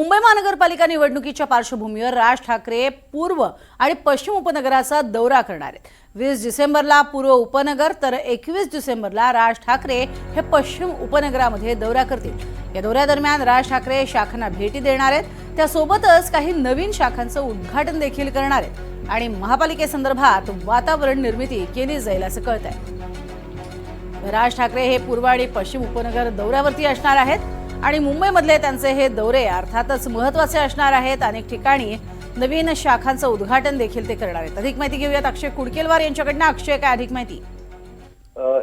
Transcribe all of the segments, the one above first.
मुंबई महानगरपालिका निवडणुकीच्या पार्श्वभूमीवर राज ठाकरे पूर्व आणि पश्चिम उपनगराचा दौरा करणार आहेत। 20 डिसेंबरला पूर्व उपनगर तर 21 डिसेंबरला राज ठाकरे हे पश्चिम उपनगरामध्ये दौरा करतील। या दौऱ्यादरम्यान राज ठाकरे शाखांना भेटी देणार आहेत, त्यासोबतच काही नवीन शाखांचं उद्घाटन देखील करणार आहेत आणि महापालिकेसंदर्भात वातावरण निर्मिती केली जाईल असं कळतंय। राज ठाकरे हे पूर्व आणि पश्चिम उपनगर दौऱ्यावरती असणार आहेत आणि मुंबईमधले त्यांचे हे दौरे अर्थातच महत्त्वाचे असणार आहेत। अनेक ठिकाणी नवीन शाखांचं उद्घाटन देखील ते करणार आहेत। अधिक माहिती घेऊयात अक्षय कुडकेलवार यांच्याकडनं। अक्षय, काय अधिक माहिती?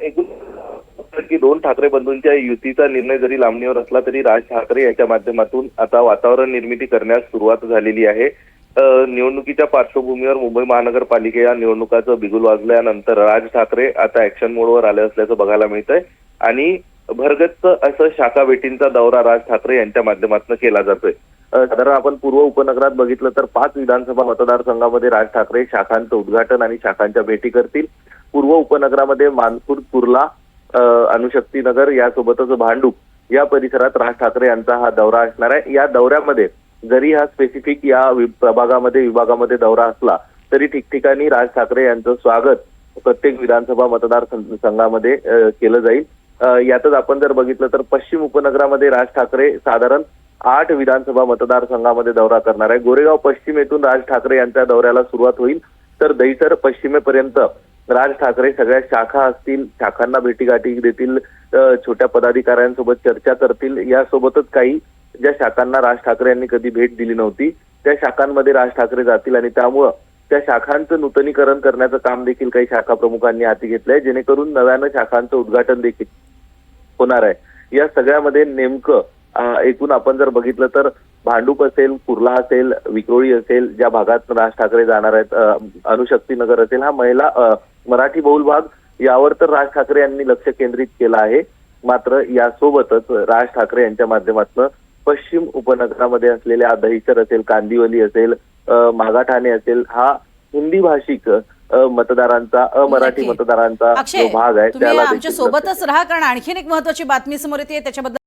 एकूण की दोन ठाकरे बंधूंच्या युतीचा निर्णय जरी लांबणीवर असला तरी राज ठाकरे याच्या माध्यमातून आता वातावरण निर्मिती करण्यास सुरुवात झालेली आहे। निवडणुकीच्या पार्श्वभूमीवर मुंबई महानगरपालिका निवडणुकाचं बिगुल वाजल्यानंतर राज ठाकरे आता ऍक्शन मोडवर आले असल्याचं बघायला मिळतंय आणि भरगच्च असं शाखा भेटींचा दौरा राज ठाकरे यांच्या माध्यमातून केला जातोय। साधारण आपण पूर्व उपनगरात बघितलं तर 5 विधानसभा मतदारसंघामध्ये राज ठाकरे शाखांचं उद्घाटन आणि शाखांच्या भेटी करतील। पूर्व उपनगरामध्ये मानपूर, कुर्ला, अणुशक्तीनगर यासोबतच भांडूप या परिसरात राज ठाकरे यांचा हा दौरा असणार आहे। या दौऱ्यामध्ये जरी हा स्पेसिफिक या विभागामध्ये दौरा असला तरी ठिकठिकाणी राज ठाकरे यांचं स्वागत प्रत्येक विधानसभा मतदारसंघामध्ये केलं जाईल। यातच आपण जर बघितलं तर पश्चिम उपनगरामध्ये राज ठाकरे साधारण 8 विधानसभा मतदारसंघामध्ये दौरा करणार आहे। गोरेगाव पश्चिम येथून राज ठाकरे यांच्या दौऱ्याला सुरुवात होईल तर दहिसर पश्चिमेपर्यंत राज ठाकरे सगळ्या शाखा असतील, शाखांना भेटीगाठी देतील, छोट्या पदाधिकाऱ्यांसोबत चर्चा करतील। यासोबतच काही ज्या शाखांना राज ठाकरे यांनी कधी भेट दिली नव्हती त्या शाखांमध्ये राज ठाकरे जातील आणि त्यामुळं त्या शाखांचं नूतनीकरण करण्याचं काम देखील काही शाखा प्रमुखांनी हाती घेतलंय, जेणेकरून नव्यानं शाखांचं उद्घाटन देखील होणार आहे। या सगळ्यामध्ये नेमकं एकूण आपण जर बघितलं तर भांडूप असेल, कुर्ला असेल, विक्रोळी असेल, ज्या भागात राज ठाकरे जाणार आहेत, अणुशक्तीनगर असेल, हा मराठी बहुल भाग, यावर तर राज ठाकरे यांनी लक्ष केंद्रित केलं आहे। मात्र यासोबतच राज ठाकरे यांच्या माध्यमातून पश्चिम उपनगरामध्ये असलेल्या दहिसर असेल, कांदिवली असेल, मागाठाणे असेल, हा हिंदी भाषिक मतदारांचा, अमराठी मतदारांचा जो भाग आहे त्याला आमच्या सोबतच राहा, कारण आणखीन एक महत्त्वाची बातमी समोर येते त्याच्याबद्दल